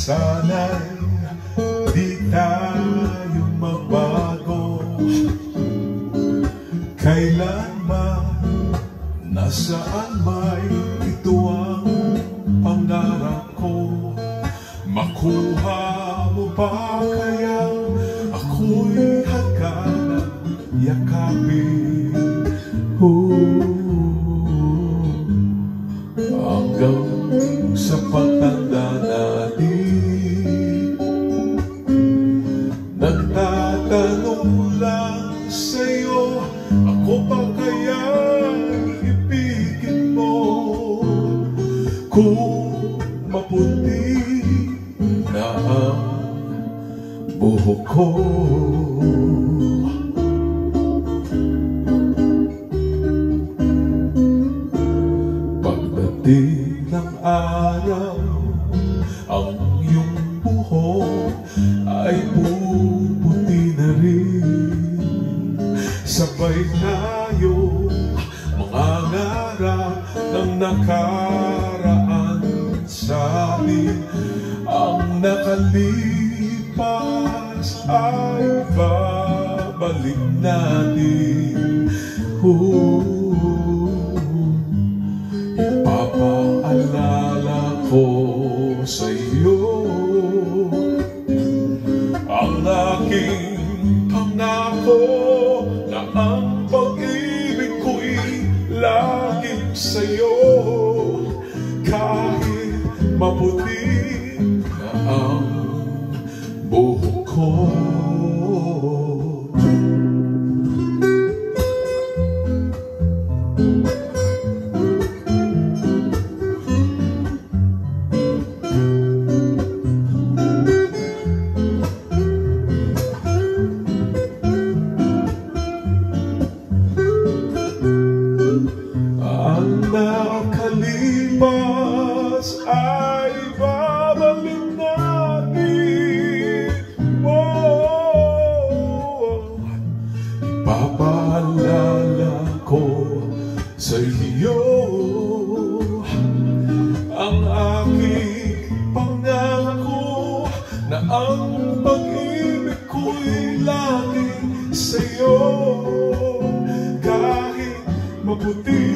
Sana'y di tayo magbago. Kailanman, nasaan may ito ang pangarap ko. Makuha mo ba kaya ako'y hanggang yakapin? Hanggang sa pagtanda natin, nagtatanong lang sa'yo, ako pa kaya ibigin mo? Kung maputi na ang buhok ko, pagdating ng araw, ang iyong buhok ay puputi na rin. Sabay tayo mangangarap ng nakaraan sa atin. Ang nakalipas ay babalik natin. Ipapaalala ko sa iyo ang aking pangako na ang pag-ibig ko'y laging sa'yo. Kahit maputi na ang buhok ko, ang nakalipas ay babalik natin. Ipapaalala ko sa iyo ang aking pangako na ang pag-ibig ko'y laging sa'yo. Kahit maputi